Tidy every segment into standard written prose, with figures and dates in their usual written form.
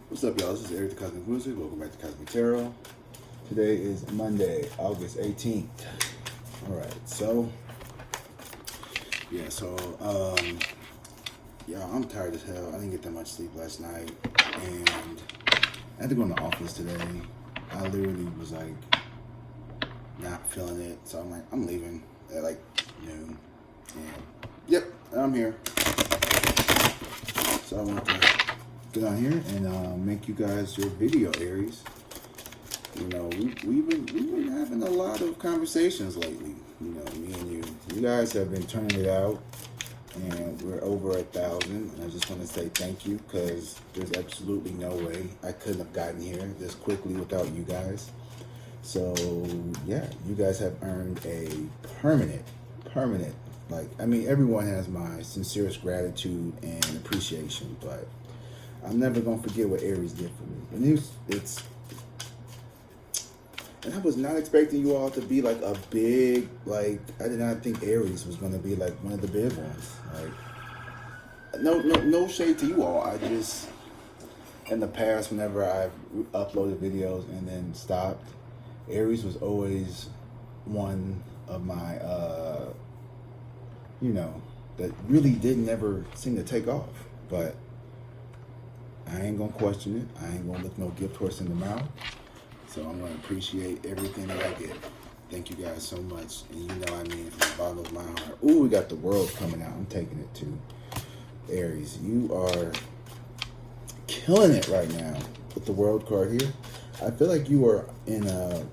What's up, y'all? This is Aries, the CosmicWzrd. Welcome back to Cosmic Tarot. Today is Monday, August 18th. All right, so I'm tired as hell. I didn't get that much sleep last night, and I had to go in the office today. I literally was like not feeling it, so I'm like, I'm leaving at like noon. And yep, I'm here. So I want to get on here and make you guys your video, Aries. You know, we've been having a lot of conversations lately. You know, me and you. You guys have been turning it out, and we're over 1,000. And I just want to say thank you, because there's absolutely no way I couldn't have gotten here this quickly without you guys. So yeah, you guys have earned a permanent. Like, I mean, everyone has my sincerest gratitude and appreciation, but I'm never gonna forget what Aries did for me. And and I was not expecting you all to be like a big, like, I did not think Aries was gonna be like one of the big ones. Like, no shade to you all. I just, in the past, whenever I've uploaded videos and then stopped, Aries was always one of my, that really did never seem to take off. But I ain't gonna question it. I ain't gonna look no gift horse in the mouth. So I'm gonna appreciate everything that I get. Thank you guys so much. And you know I mean from the bottom of my heart. Ooh, we got the world coming out. I'm taking it too. Aries, you are killing it right now with the world card here. I feel like you are in a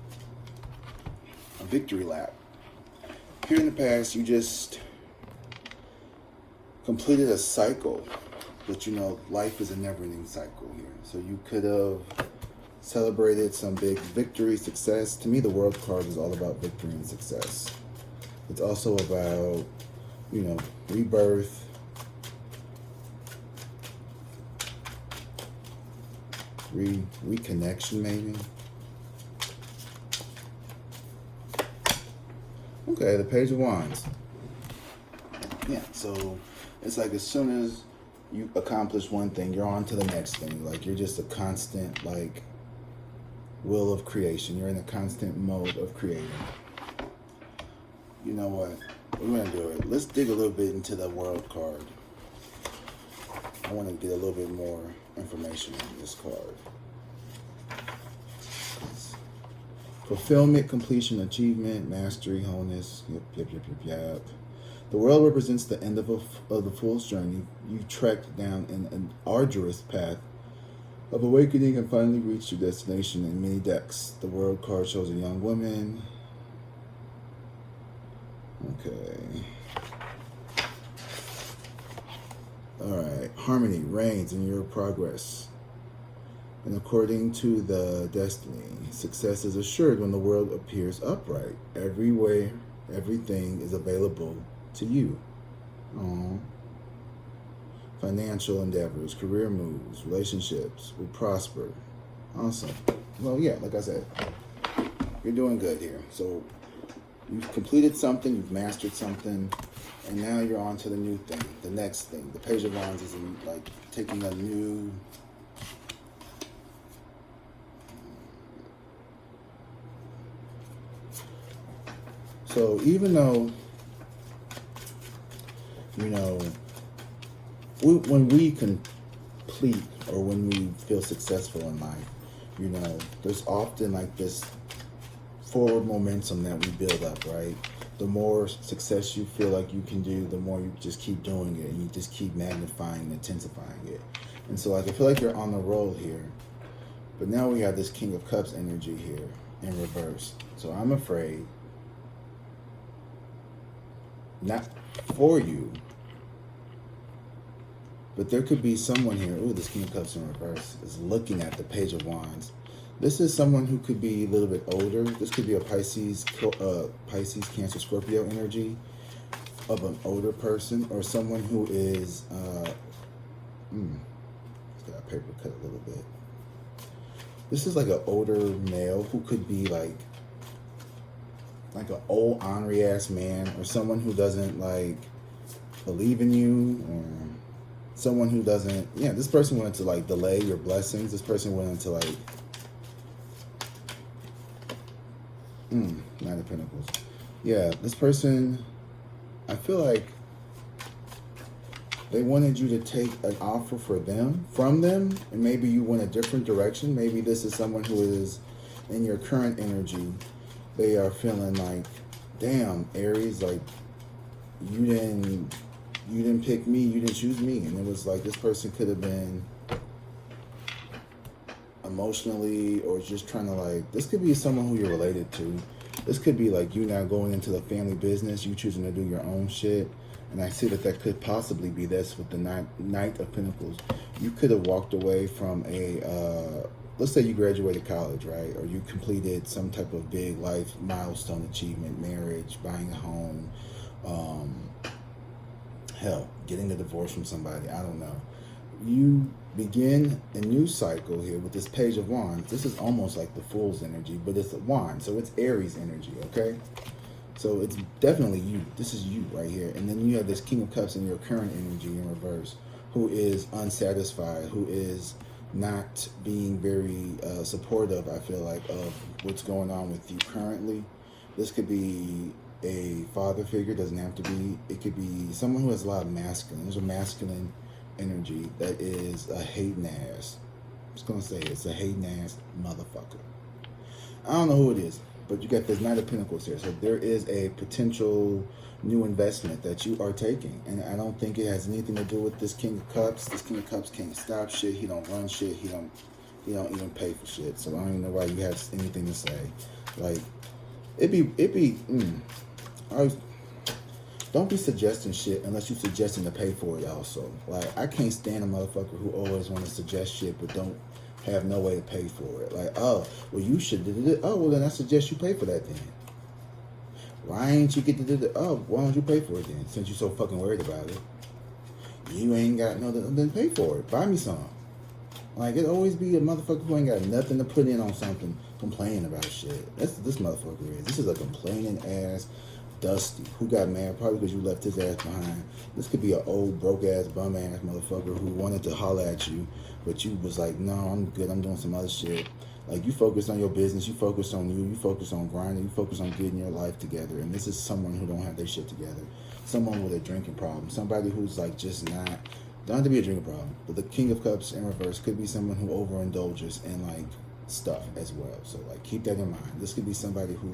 victory lap. Here in the past, you just completed a cycle. But you know, life is a never-ending cycle here. So you could have celebrated some big victory, success. To me, the world card is all about victory and success. It's also about, you know, rebirth, reconnection maybe. Okay, the Page of Wands. Yeah, so it's like as soon as you accomplish one thing, you're on to the next thing. Like, you're just a constant, like, will of creation. You're in a constant mode of creating. You know what? We're going to do it. Let's dig a little bit into the world card. I want to get a little bit more information on this card. Fulfillment, completion, achievement, mastery, wholeness. Yep. The world represents the end of the fool's journey. You trekked down an arduous path of awakening and finally reached your destination in many decks. The world card shows a young woman. Okay. Alright. Harmony reigns in your progress. And according to the destiny, success is assured when the world appears upright. Everywhere, everything is available to you. Financial endeavors, career moves, relationships will prosper. Awesome. Well, yeah, like I said, you're doing good here. So you've completed something, you've mastered something, and now you're on to the new thing, the next thing. The Page of Wands is like taking a new... So even though, you know, when we complete or when we feel successful in life, you know, there's often like this forward momentum that we build up, right? The more success you feel like you can do, the more you just keep doing it, and you just keep magnifying and intensifying it. And so, like, I feel like you're on the roll here, but now we have this King of Cups energy here in reverse. So I'm afraid, not for you, but there could be someone here. Ooh, this King of Cups in reverse is looking at the Page of Wands. This is someone who could be a little bit older. This could be a Pisces, Cancer, Scorpio energy of an older person, or someone who is, it's got a paper cut a little bit. This is like an older male who could be like an old ornery ass man, or someone who doesn't like believe in you, or someone who doesn't, yeah, this person wanted to like delay your blessings. This person wanted to like, Nine of Pentacles. Yeah, this person, I feel like they wanted you to take an offer from them, and maybe you went a different direction. Maybe this is someone who is in your current energy. They are feeling like, damn, Aries, like you didn't pick me, you didn't choose me. And it was like this person could have been emotionally or just trying to like, this could be someone who you're related to. This could be like you now going into the family business, you choosing to do your own shit. And I see that could possibly be this with the Knight of Pentacles. You could have walked away from a, let's say you graduated college, right? Or you completed some type of big life milestone achievement, marriage, buying a home, hell, getting a divorce from somebody, I don't know. You begin a new cycle here with this Page of Wands. This is almost like the Fool's energy, but it's a wand, so it's Aries energy, okay? So it's definitely you. This is you right here. And then you have this King of Cups in your current energy in reverse, who is unsatisfied, who is not being very supportive, I feel like, of what's going on with you currently. This could be a father figure, doesn't have to be. It could be someone who has a lot of masculine. There's a masculine energy that is a hating ass. I'm just going to say it's a hating ass motherfucker. I don't know who it is, but you got this Knight of Pentacles here. So there is a potential new investment that you are taking. And I don't think it has anything to do with this King of Cups. This King of Cups can't stop shit. He don't run shit. He don't even pay for shit. So I don't even know why you have anything to say. Like, don't be suggesting shit unless you're suggesting to pay for it also. Like, I can't stand a motherfucker who always want to suggest shit but don't have no way to pay for it. Like, oh, well, you should do it. Oh, well, then I suggest you pay for that then. Why ain't you get to do it? Oh, why don't you pay for it then? Since you're so fucking worried about it. You ain't got no, then pay for it. Buy me some. Like, it always be a motherfucker who ain't got nothing to put in on something complaining about shit. That's what this motherfucker is. This is a complaining ass Dusty who got mad probably because you left his ass behind. This could be an old broke ass bum ass motherfucker who wanted to holler at you, but you was like, no, I'm good, I'm doing some other shit. Like, you focus on your business, you focus on you focus on grinding, you focus on getting your life together. And this is someone who don't have their shit together. Someone with a drinking problem. Somebody who's like just not, don't have to be a drinking problem, but the King of Cups in reverse could be someone who overindulges in like stuff as well. So like, keep that in mind. This could be somebody who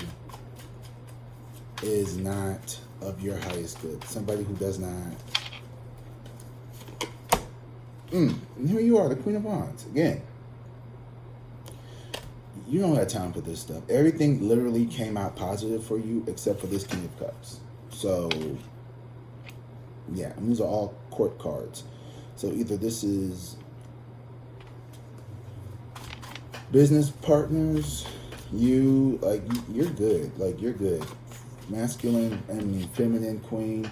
is not of your highest good. Somebody who does not. And here you are, the Queen of Wands. Again, you don't have time for this stuff. Everything literally came out positive for you except for this King of Cups. So, yeah, and these are all court cards. So either this is business partners, you're good. Like, you're good. Masculine, feminine queen.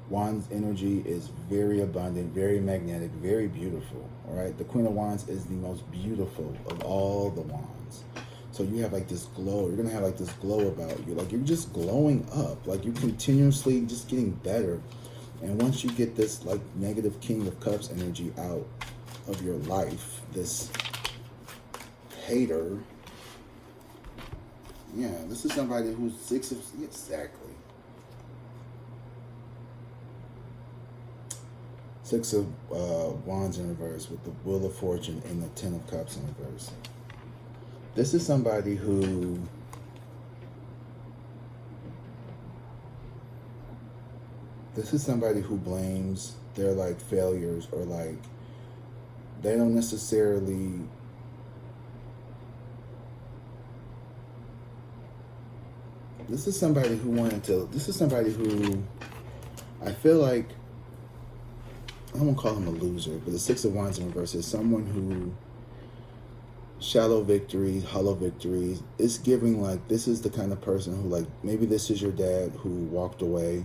Wands energy is very abundant, very magnetic, very beautiful. All right, the Queen of Wands is the most beautiful of all the wands. So you have like this glow. You're gonna have like this glow about you. Like, you're just glowing up. Like, you're continuously just getting better. And once you get this like negative King of Cups energy out of your life, this hater. Yeah, this is somebody who's exactly. Six of Wands in reverse with the Wheel of Fortune and the Ten of Cups in reverse. This is somebody who blames their like failures, or like they don't necessarily this is somebody who I feel like, I won't call him a loser, but the Six of Wands in reverse is someone who shallow victories, hollow victories. It's giving like, this is the kind of person who, like, maybe this is your dad who walked away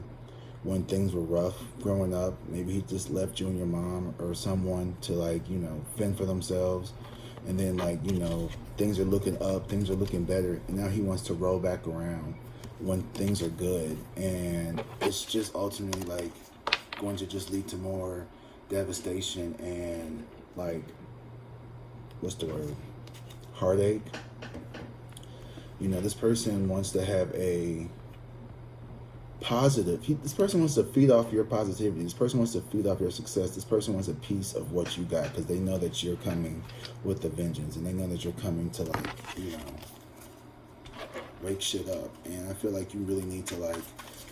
when things were rough growing up. Maybe he just left you and your mom or someone to like, fend for themselves. And then like, things are looking up, things are looking better. And now he wants to roll back around when things are good. And it's just ultimately like going to just lead to more devastation and like, what's the word? Heartache. You know, this person wants to have a positive. This person wants to feed off your positivity. This person wants to feed off your success. This person wants a piece of what you got because they know that you're coming with a vengeance, and they know that you're coming to, like, you know, wake shit up. And I feel like you really need to, like,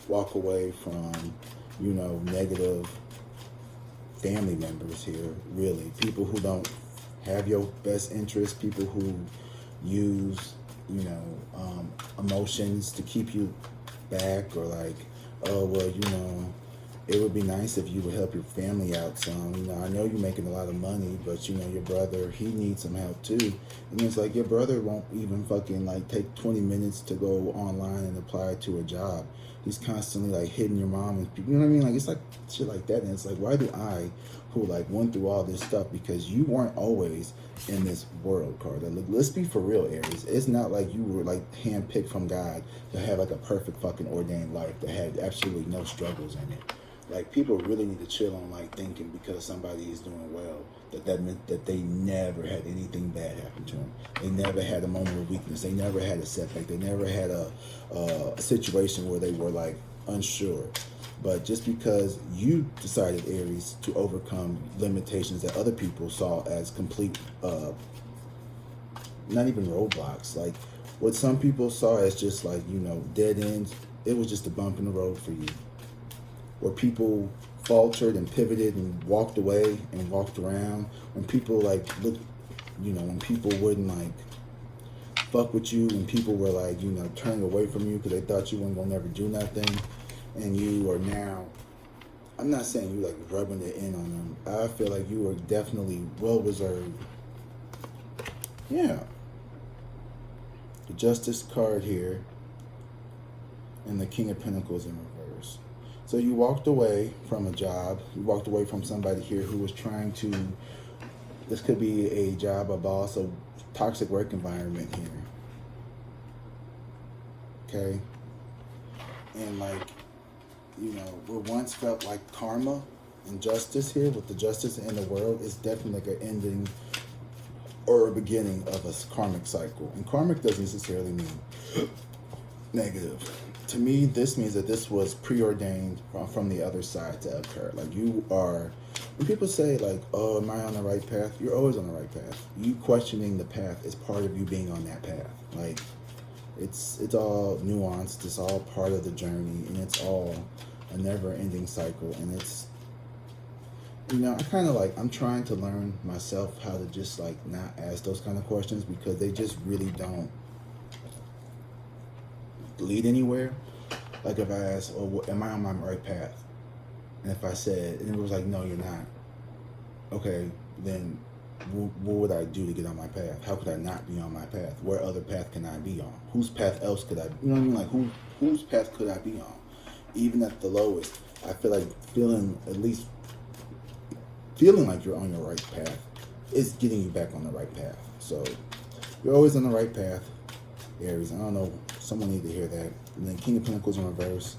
walk away from, you know, negative family members here. Really, people who don't have your best interest, people who use, you know, emotions to keep you back, or like, oh, well, you know, it would be nice if you would help your family out some. You know, I know you're making a lot of money, but, you know, your brother, he needs some help too. And it's like, your brother won't even fucking, like, take 20 minutes to go online and apply to a job. He's constantly, like, hitting your mom, and, you know what I mean? Like, it's like shit like that. And it's like, why do I, who, like, went through all this stuff, because you weren't always in this world, card. Like, let's be for real, Aries. It's not like you were, like, handpicked from God to have, like, a perfect fucking ordained life that had absolutely no struggles in it. Like, people really need to chill on, like, thinking because somebody is doing well, that meant that they never had anything bad happen to them. They never had a moment of weakness. They never had a setback. They never had a situation where they were, like, unsure. But just because you decided, Aries, to overcome limitations that other people saw as complete, not even roadblocks, like what some people saw as just, like, you know, dead ends, it was just a bump in the road for you. Where people faltered and pivoted and walked away and walked around. When people, like, looked, you know, when people wouldn't, like, fuck with you, when people were, like, you know, turning away from you because they thought you weren't gonna never do nothing, and you are now, I'm not saying you, like, rubbing it in on them. I feel like you are definitely well reserved. Yeah. The Justice card here, and the King of Pentacles in reverse. So you walked away from a job. You walked away from somebody here who was trying to, this could be a job, a boss, a toxic work environment here. Okay? And, like, you know, what once felt like karma and justice here, with the justice in the world, is definitely like an ending or a beginning of a karmic cycle. And karmic doesn't necessarily mean negative. To me, this means that this was preordained from the other side to occur. Like, you are, when people say, like, oh, am I on the right path? You're always on the right path. You questioning the path is part of you being on that path. Like, it's all nuanced. It's all part of the journey, and it's all a never-ending cycle. And it's, you know, I kind of, like, I'm trying to learn myself how to just, like, not ask those kind of questions, because they just really don't lead anywhere. Like, if I asked, oh, am I on my right path? And if I said, and it was like, no, you're not. Okay, then what would I do to get on my path? How could I not be on my path? Where other path can I be on? Whose path else could I, you know what I mean? Like, whose path could I be on? Even at the lowest, I feel like feeling like you're on your right path is getting you back on the right path. So you're always on the right path, Aries. I don't know, someone need to hear that. And then King of Pentacles in reverse.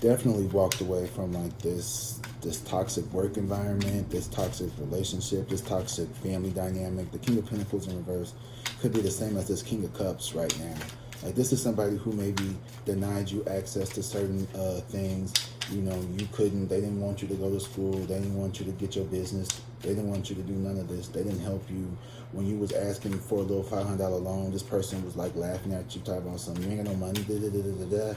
Definitely walked away from, like, this toxic work environment, this toxic relationship, this toxic family dynamic. The King of Pentacles in reverse could be the same as this King of Cups right now. Like, this is somebody who maybe denied you access to certain things. You know, they didn't want you to go to school. They didn't want you to get your business. They didn't want you to do none of this. They didn't help you. When you was asking for a little $500 loan, this person was, like, laughing at you, talking about something. You ain't got no money, da-da-da-da-da.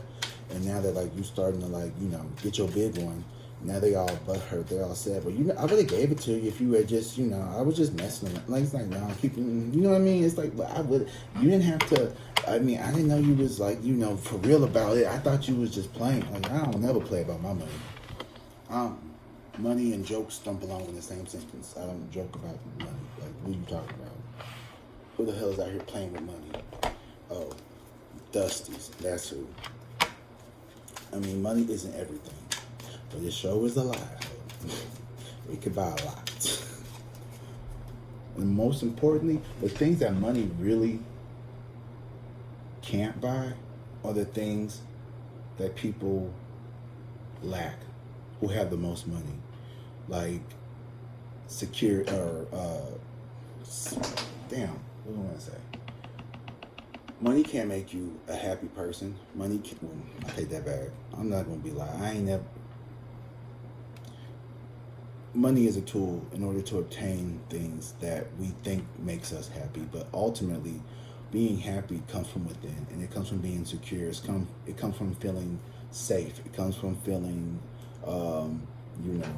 And now that, like, you starting to, like, you know, get your big one, now they all butthurt. They all sad. But, you know, I really gave it to you if you had just, you know, I was just messing with it. Like, it's like, no, I'm keeping, you know what I mean? It's like, you didn't have to, I mean, I didn't know you was, like, you know, for real about it. I thought you was just playing. Like, I don't never play about my money. Money and jokes don't belong in the same sentence. I don't joke about money. Like, what are you talking about? Who the hell is out here playing with money? Oh, Dusties. That's who. I mean, money isn't everything, but it sure is a lot. It could buy a lot. And most importantly, the things that money really can't buy are the things that people lack who have the most money. Like, secure or damn, what do I want to say? Money can't make you a happy person. Money can, well, I take that back. I'm not gonna be like, I ain't never. Money is a tool in order to obtain things that we think makes us happy, but ultimately, being happy comes from within, and it comes from being secure. It comes from feeling safe. It comes from feeling, you know,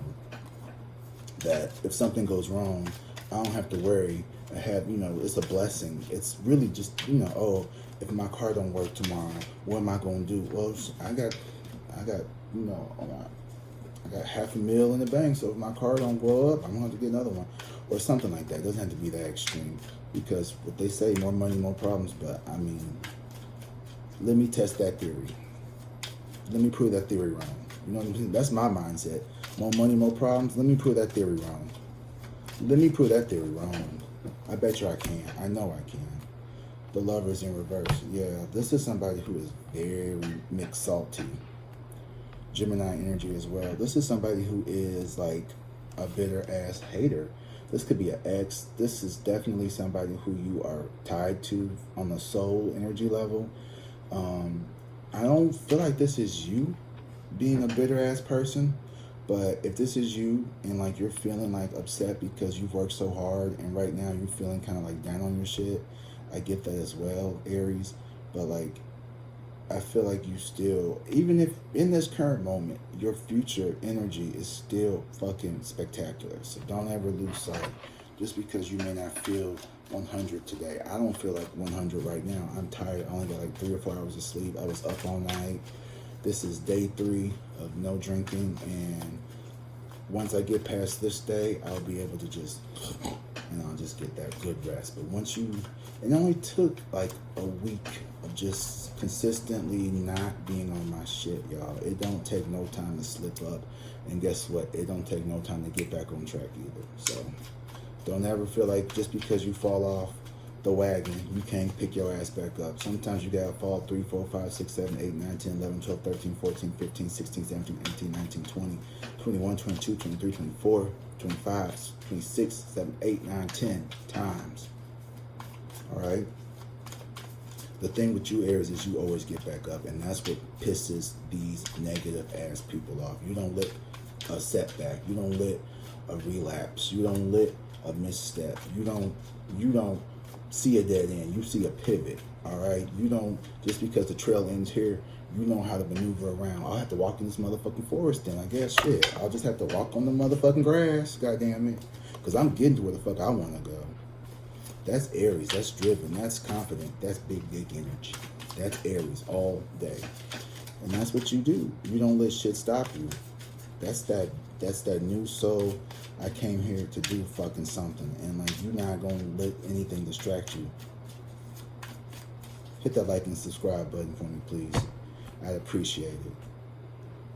that if something goes wrong, I don't have to worry. I have, you know, it's a blessing. It's really just, you know, oh, if my car don't work tomorrow, what am I gonna do? Well, I got, you know, I got $500,000 in the bank, so if my car don't blow up, I'm gonna have to get another one, or something like that. It doesn't have to be that extreme, because what they say, more money, more problems. But I mean, let me test that theory. Let me prove that theory wrong. You know what I'm saying? That's my mindset. More money, more problems. Let me prove that theory wrong. Let me prove that theory wrong. I bet you I can. I know I can. The Lovers in reverse. Yeah, this is somebody who is very mixed salty. Gemini energy as well. This is somebody who is like a bitter ass hater. This could be an ex. This is definitely somebody who you are tied to on the soul energy level. I don't feel like this is you being a bitter ass person. But if this is you and like you're feeling like upset because you've worked so hard and right now you're feeling kind of like down on your shit, I get that as well, Aries. But like, I feel like you still, even if in this current moment, your future energy is still fucking spectacular. So don't ever lose sight. Just because you may not feel 100 today. I don't feel like 100 right now. I'm tired. I only got like 3 or 4 hours of sleep. I was up all night. This is day 3 of no drinking, and once I get past this day, I'll be able to just, and I'll just get that good rest. But once you, it only took like a week of just consistently not being on my shit, y'all. It don't take no time to slip up, and guess what? It don't take no time to get back on track either. So don't ever feel like just because you fall off the wagon, you can't pick your ass back up. Sometimes you gotta fall 3, 4, 5, 6, 7, 8, 9, 10, 11, 12, 13, 14, 15, 16, 17, 18, 19, 20, 21, 22, 23, 24, 25, 26, 7, 8, 9, 10 times. Alright? The thing with you, Aries, is you always get back up, and that's what pisses these negative ass people off. You don't let a setback, you don't let a relapse, you don't let a misstep, you don't see a dead end, you see a pivot. All right, you don't, just because the trail ends here, you know how to maneuver around. I'll have to walk in this motherfucking forest then, I guess. Shit, I'll just have to walk on the motherfucking grass, goddamn it, because I'm getting to where the fuck I want to go. That's Aries. That's driven. That's confident. That's big energy. That's Aries all day, and that's what you do. You don't let shit stop you. That's that new soul. I came here to do fucking something, and like, you're not gonna let anything distract you. Hit that like and subscribe button for me, please. I'd appreciate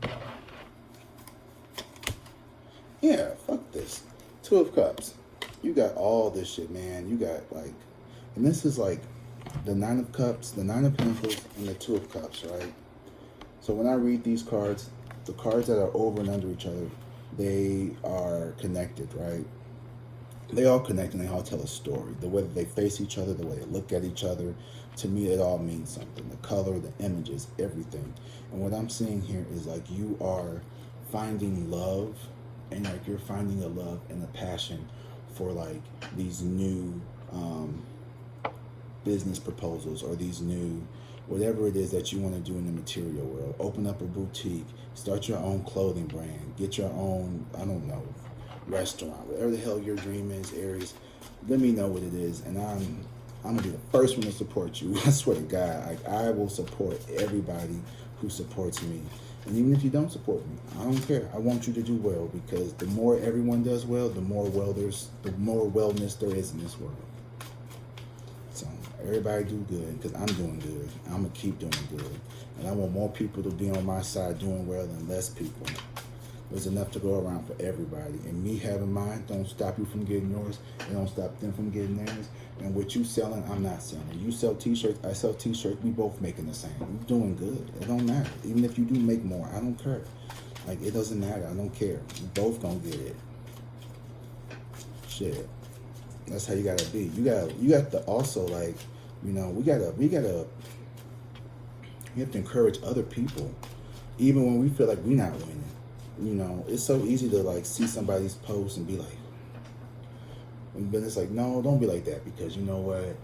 it. Yeah, fuck this. 2 of Cups. You got all this shit, man. You got like, and this is like the 9 of Cups, the 9 of Pentacles, and the 2 of Cups, right? So when I read these cards, the cards that are over and under each other, they are connected, right? They all connect and they all tell a story. The way that they face each other, the way they look at each other, to me, it all means something. The color, the images, everything. And what I'm seeing here is like you are finding love, and like you're finding a love and a passion for like these new business proposals, or these new, whatever it is that you want to do in the material world. Open up a boutique, start your own clothing brand, get your own, I don't know, restaurant, whatever the hell your dream is, Aries. Let me know what it is, and I'm gonna be the first one to support you. I swear to God, like, I will support everybody who supports me. And even if you don't support me, I don't care. I want you to do well, because the more everyone does well, the more wellness there is in this world. So everybody do good, because I'm doing good. I'm gonna keep doing good, and I want more people to be on my side doing well than less people. There's enough to go around for everybody, and me having mine don't stop you from getting yours. It don't stop them from getting theirs. And what you selling, I'm not selling. You sell t-shirts, I sell t-shirts. We both making the same. We're doing good. It don't matter. Even if you do make more, I don't care. Like, it doesn't matter. I don't care. We both gonna get it. shit. That's how you gotta be. You got to also, like, you know, we have to encourage other people, even when we feel like we're not winning. You know, it's so easy to like see somebody's post and be like, but it's like, no, don't be like that, because you know what?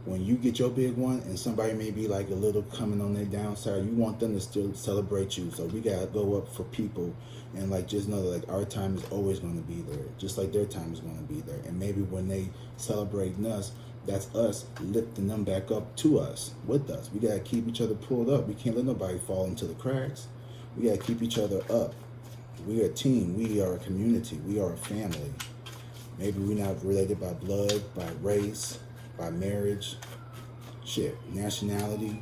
When you get your big one and somebody may be like a little coming on their downside, you want them to still celebrate you. So we gotta go up for people and like just know that like our time is always going to be there, just like their time is going to be there. And maybe when they celebrating us, that's us lifting them back up to us, with us. We gotta keep each other pulled up. We can't let nobody fall into the cracks. We gotta keep each other up. We are a team. We are a community. We are a family. Maybe we're not related by blood, by race, by marriage, shit, nationality.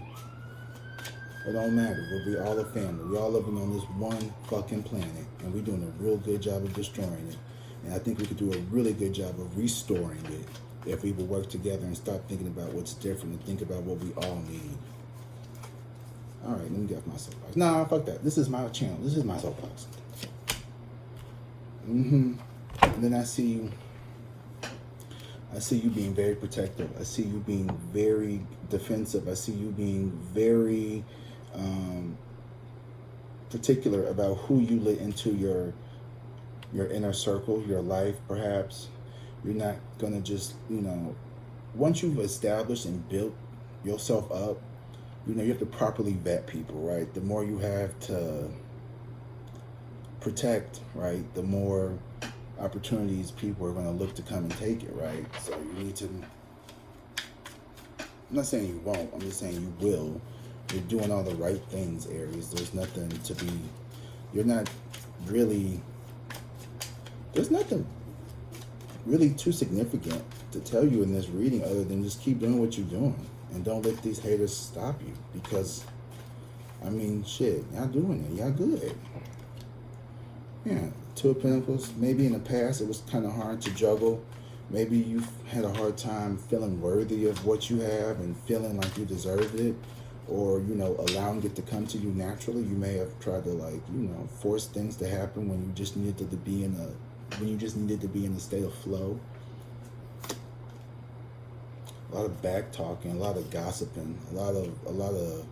It don't matter. We're all a family. We're all living on this one fucking planet, and we're doing a real good job of destroying it. And I think we could do a really good job of restoring it if we would work together and start thinking about what's different and think about what we all need. All right, let me get off my soapbox. Nah, fuck that. This is my channel. This is my soapbox. And then I see you being very protective. I see you being very defensive. I see you being very particular about who you let into your inner circle, your life, perhaps. You're not going to just, you know, once you've established and built yourself up, you know, you have to properly vet people, right? The more you have to protect, right, the more opportunities people are going to look to come and take it, right? So you need to, I'm not saying you won't, I'm just saying you will. You're doing all the right things, Aries. There's nothing to be, you're not really, there's nothing really too significant to tell you in this reading other than just keep doing what you're doing and don't let these haters stop you, because, I mean, shit, y'all doing it, y'all good. Yeah, Two of Pentacles. Maybe in the past it was kind of hard to juggle. Maybe you've had a hard time feeling worthy of what you have and feeling like you deserved it, or, you know, allowing it to come to you naturally. You may have tried to, like, you know, force things to happen when you just needed to be in a state of flow. A lot of back talking, a lot of gossiping, a lot of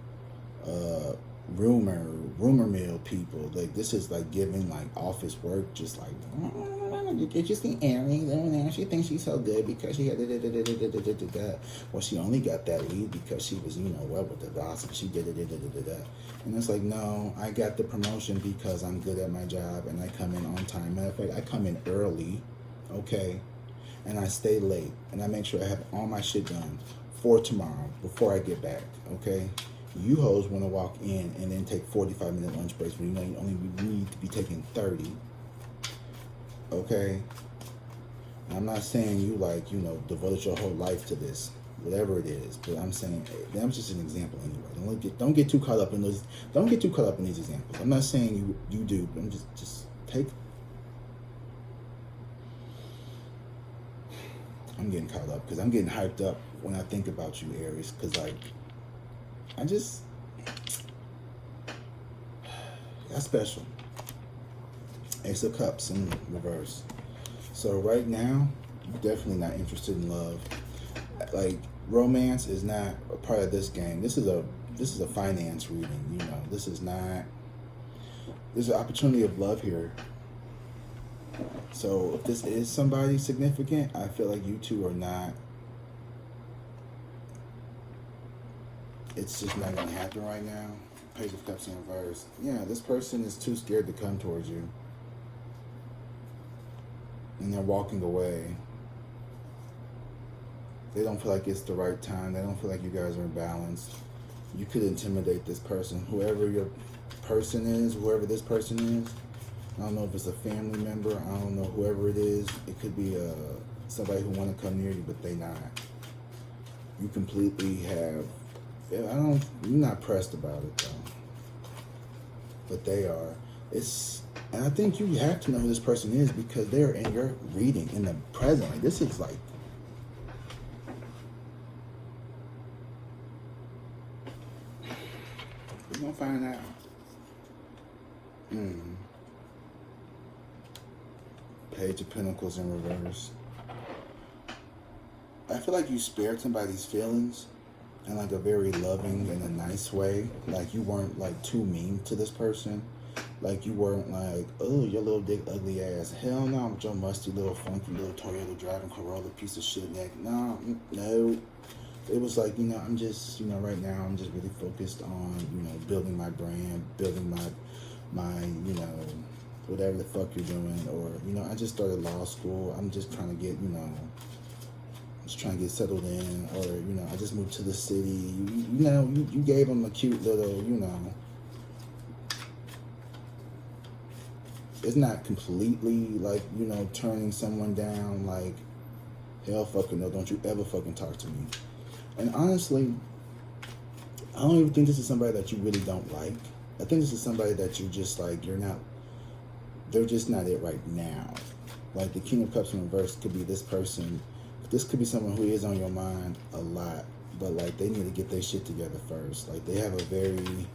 rumor mill people. Like, this is like giving like office work, just like, you just the Aries, and she thinks she's so good because she had well, she only got that lead because she was, you know, what, with the gossip, she did it. And it's like, no, I got the promotion because I'm good at my job and I come in on time. Matter of fact, I come in early, okay, and I stay late and I make sure I have all my shit done for tomorrow before I get back, okay? You hoes want to walk in and then take 45-minute lunch breaks when you know you only need to be taking 30. Okay? I'm not saying you, like, you know, devoted your whole life to this, whatever it is, but I'm saying that's just an example anyway. Don't get too caught up in those. Don't get too caught up in these examples. I'm not saying you do, but I'm just take. I'm getting caught up because I'm getting hyped up when I think about you, Aries, because like. That's special. Ace of Cups in reverse. So right now, you're definitely not interested in love. Like, romance is not a part of this game. This is a finance reading, you know. This is not, there's an opportunity of love here. So if this is somebody significant, I feel like you two are not, it's just not going to happen right now. Page of Cups in reverse. Yeah, this person is too scared to come towards you. And they're walking away. They don't feel like it's the right time. They don't feel like you guys are in balance. You could intimidate this person. Whoever your person is, whoever this person is. I don't know if it's a family member. I don't know, whoever it is. It could be somebody who want to come near you, but they not. You completely have... you're not pressed about it though, but they are. And I think you have to know who this person is because they're in your reading in the present. Like, this is like, we're gonna find out. Page of Pentacles in reverse. I feel like you spared somebody's feelings in like a very loving and a nice way. Like you weren't like too mean to this person. Like you weren't like, oh, your little dick ugly ass. Hell no, with your musty little funky little Toyota driving Corolla piece of shit neck. No, no. It was like, I'm just, right now I'm just really focused on, building my brand, building my, whatever the fuck you're doing. Or, I just started law school. I'm just trying to get, just trying to get settled in. Or, I just moved to the city. You gave them a cute little, it's not completely like, turning someone down like, hell fucking no, don't you ever fucking talk to me. And honestly, I don't even think this is somebody that you really don't like. I think this is somebody that you just like, they're just not it right now. Like the King of Cups in reverse could be this person. This could be someone who is on your mind a lot, but like they need to get their shit together first. Like they have a very,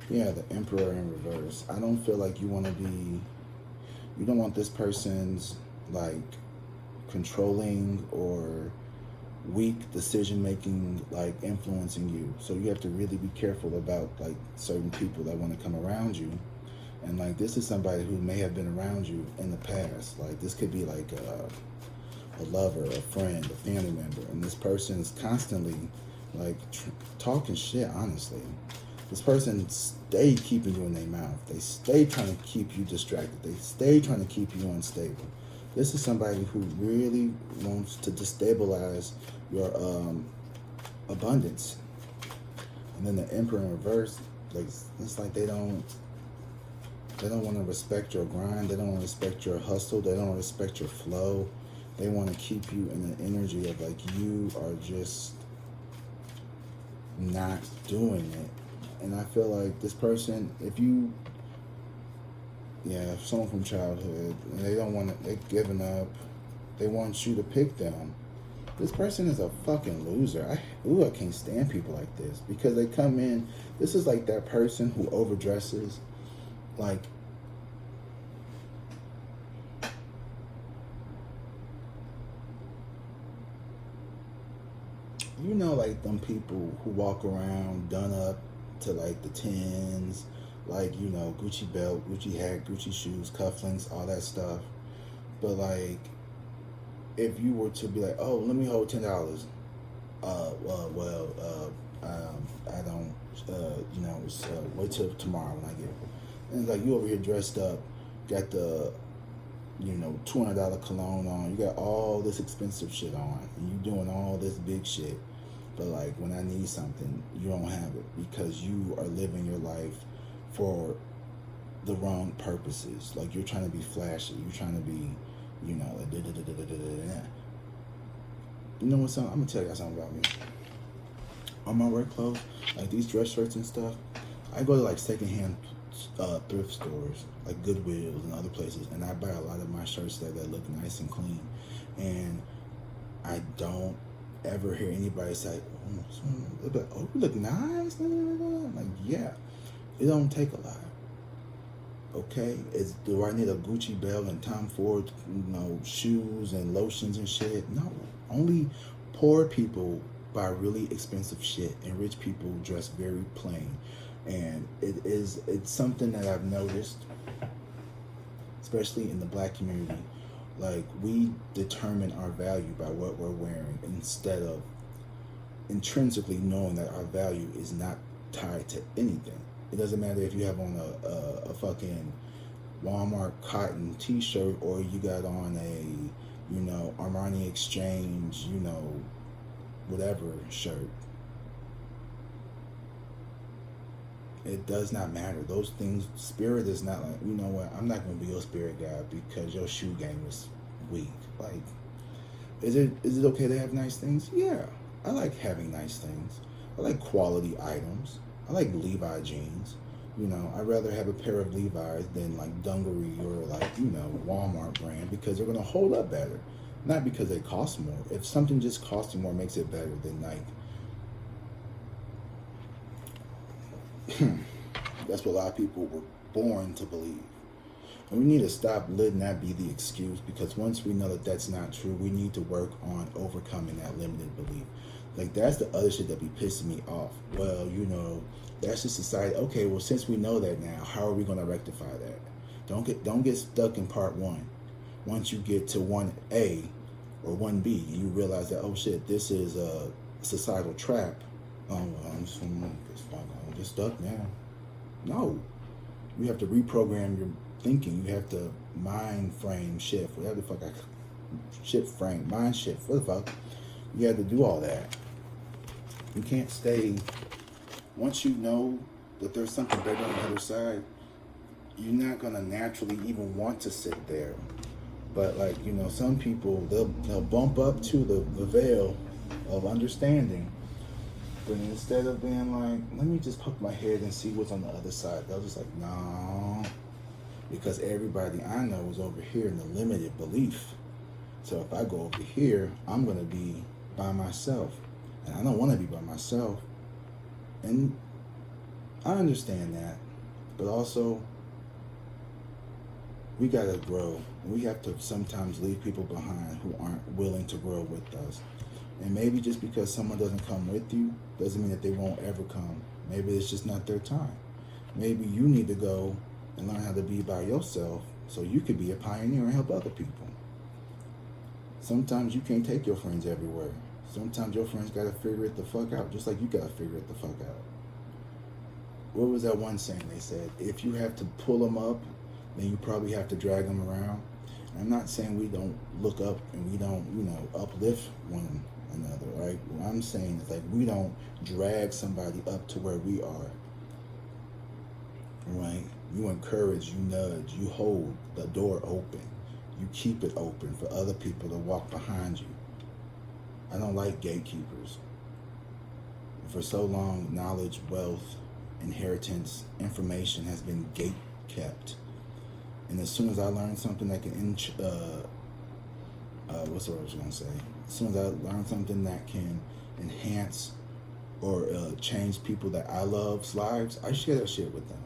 the Emperor in reverse. I don't feel like you don't want this person's like controlling or weak decision making like influencing you. So you have to really be careful about like certain people that want to come around you. And like this is somebody who may have been around you in the past. Like this could be like a lover, a friend, a family member, and this person is constantly like talking shit. Honestly, this person stay keeping you in their mouth. They stay trying to keep you distracted. They stay trying to keep you unstable. This is somebody who really wants to destabilize your abundance. And then the Emperor in reverse, like it's like they don't want to respect your grind. They don't want to respect your hustle. They don't want to respect your flow. They want to keep you in an energy of like you are just not doing it. And I feel like this person, if someone from childhood, and they're giving up, they want you to pick them. This person is a fucking loser. I can't stand people like this because they come in, this is like that person who overdresses, like, like them people who walk around done up to like the 10s, like, Gucci belt, Gucci hat, Gucci shoes, cufflinks, all that stuff. But like, if you were to be like, oh, let me hold $10, I don't, wait till tomorrow when I get it. And it's like, you over here dressed up, got the, $200 cologne on, you got all this expensive shit on, and you doing all this big shit. But like, when I need something, you don't have it because you are living your life for the wrong purposes. Like you're trying to be flashy. You're trying to be, like da-da-da-da-da-da-da. You know what, I'm going to tell you something about me. On my work clothes, like these dress shirts and stuff, I go to like secondhand thrift stores, like Goodwills and other places, and I buy a lot of my shirts that look nice and clean. And I don't ever hear anybody say, oh, you look nice. Like, yeah, it don't take a lot. Okay, do I need a Gucci belt and Tom Ford, shoes and lotions and shit? No, only poor people buy really expensive shit, and rich people dress very plain. And it's something that I've noticed, especially in the Black community. Like, we determine our value by what we're wearing instead of intrinsically knowing that our value is not tied to anything. It doesn't matter if you have on a fucking Walmart cotton t-shirt or you got on a, Armani Exchange, whatever shirt. It does not matter. Those things, spirit is not like, you know what, I'm not going to be your spirit guide because your shoe game is weak. Like, is it okay to have nice things? Yeah, I like having nice things. I like quality items. I like Levi jeans. I'd rather have a pair of Levi's than like dungaree or like, Walmart brand, because they're going to hold up better. Not because they cost more. If something just costs more makes it better than like, that's what a lot of people were born to believe. And we need to stop letting that be the excuse, because once we know that that's not true, we need to work on overcoming that limited belief. Like, that's the other shit that be pissing me off. Well, you know, that's just society. Okay, well, since we know that now, how are we going to rectify that? Don't get stuck in part one. Once you get to 1A or 1B, you realize that, oh shit, this is a societal trap. Oh, well, I'm just going to get stuck now. No. You have to reprogram your thinking. You have to mind frame shift. Whatever the fuck mind shift. What the fuck? You have to do all that. You can't stay. Once you know that there's something better on the other side, you're not gonna naturally even want to sit there. But like, you know, some people, they'll bump up to the veil of understanding, but instead of being like, let me just poke my head and see what's on the other side, they'll just like, no, because everybody I know is over here in the limited belief. So if I go over here, I'm gonna be by myself, and I don't want to be by myself. And I understand that, but also we gotta grow. We have to sometimes leave people behind who aren't willing to grow with us. And maybe just because someone doesn't come with you doesn't mean that they won't ever come. Maybe it's just not their time. Maybe you need to go and learn how to be by yourself so you could be a pioneer and help other people. Sometimes you can't take your friends everywhere. Sometimes your friends gotta figure it the fuck out, just like you gotta figure it the fuck out. What was that one saying they said? If you have to pull them up, then you probably have to drag them around. And I'm not saying we don't look up and we don't, you know, uplift one another, right? What I'm saying is like we don't drag somebody up to where we are, right? You encourage, you nudge, you hold the door open. You keep it open for other people to walk behind you. I don't like gatekeepers. For so long, knowledge, wealth, inheritance, information has been gate kept. And as soon as I learn something that can, what's the word I was gonna say? As soon as I learn something that can enhance or change people that I love's lives, I share that shit with them.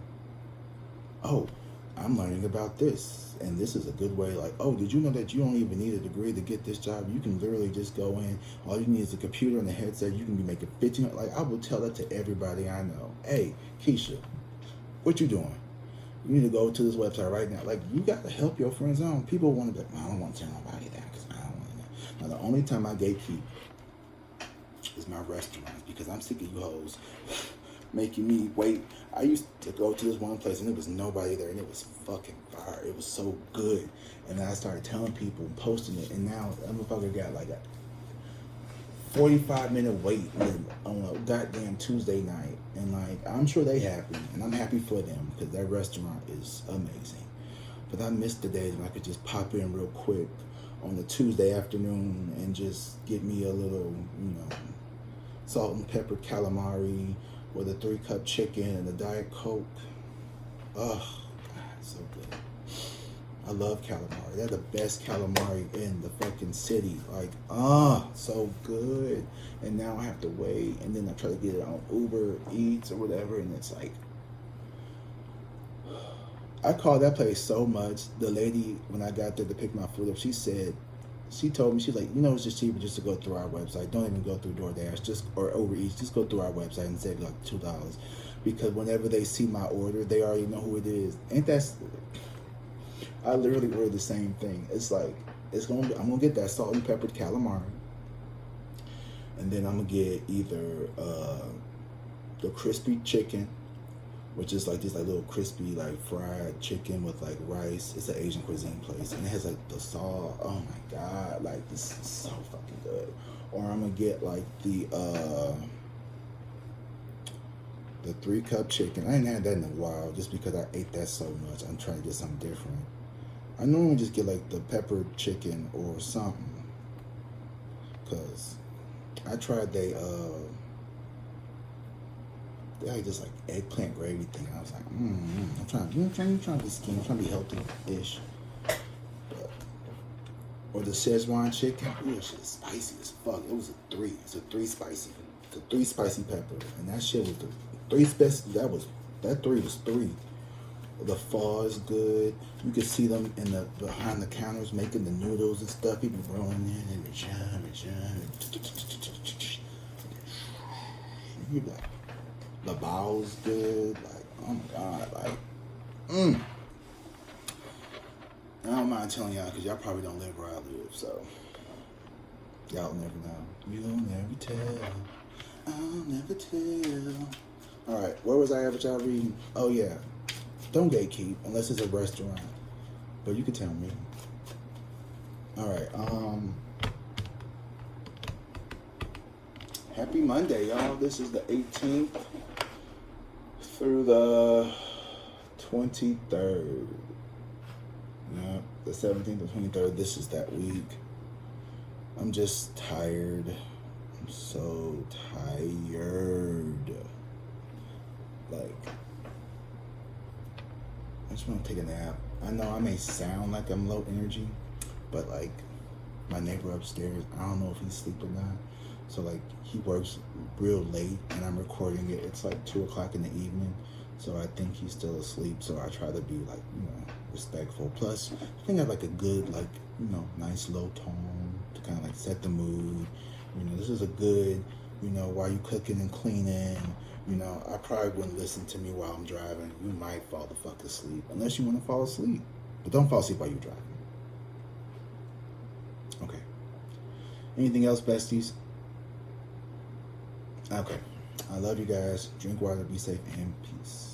Oh, I'm learning about this, and this is a good way. Like, oh, did you know that you don't even need a degree to get this job? You can literally just go in. All you need is a computer and a headset. You can be making 15. Like, I will tell that to everybody I know. Hey, Keisha, what you doing? You need to go to this website right now. Like, you got to help your friends out. People want to be, I don't want to tell nobody that because I don't want to know. Now, the only time I gatekeep is my restaurants, because I'm sick of you hoes making me wait. I used to go to this one place and there was nobody there and it was fucking fire. It was so good. And then I started telling people and posting it, and now that motherfucker got like a 45-minute wait on a goddamn Tuesday night. And like, I'm sure they happy, and I'm happy for them because their restaurant is amazing. But I miss the days when I could just pop in real quick on a Tuesday afternoon and just get me a little, you know, salt and pepper calamari with a 3-cup chicken and a Diet Coke. Oh, God, so good. I love calamari. They're the best calamari in the fucking city. Like, so good. And now I have to wait, and then I try to get it on Uber Eats or whatever, and it's like, I call that place so much. The lady, when I got there to pick my food up, she told me, she's like, you know, it's just cheaper just to go through our website. Don't even go through DoorDash, or Uber Eats. Just go through our website and save like $2. Because whenever they see my order, they already know who it is. Ain't that stupid? I literally order the same thing. It's like, I'm gonna get that salt and peppered calamari, and then I'm gonna get either the crispy chicken, which is like this like little crispy like fried chicken with like rice. It's an Asian cuisine place, and it has like the sauce. Oh my God, like this is so fucking good. Or I'm gonna get like the 3-cup chicken. I ain't had that in a while just because I ate that so much. I'm trying to get something different. I normally just get like the peppered chicken or something, cause I tried they had this like eggplant gravy thing. I was like, I'm trying to be skinny, I'm trying to be healthy-ish. Or the Szechuan chicken, ooh, shit is spicy as fuck. It was a 3. It's a 3 spicy. It's a 3 spicy pepper, and that shit was the 3 spicy. That 3 was 3. The pho is good. You can see them in the behind the counters making the noodles and stuff. People rolling in and you like, the bowl's good. Like, oh my god, like, I don't mind telling y'all because y'all probably don't live where I live, so y'all never know. You'll never tell. I'll never tell. All right, where was I at with y'all reading? Oh yeah, don't gatekeep unless it's a restaurant, but you can tell me. All right, happy Monday, y'all. This is the 18th through the 23rd. Yeah, the 17th and 23rd. This is that week. I'm just tired. I'm so tired. Like, I just want to take a nap. I know I may sound like I'm low energy, but like, my neighbor upstairs, I don't know if he's asleep or not. So like, he works real late and I'm recording it. It's like 2 o'clock in the evening. So I think he's still asleep. So I try to be like, respectful. Plus, I think I have like a good, like, nice low tone to kind of like set the mood. This is a good, while you cooking and cleaning, I probably wouldn't listen to me while I'm driving. You might fall the fuck asleep, unless you want to fall asleep. But don't fall asleep while you're driving. Okay. Anything else, besties? Okay. I love you guys. Drink water, be safe, and peace.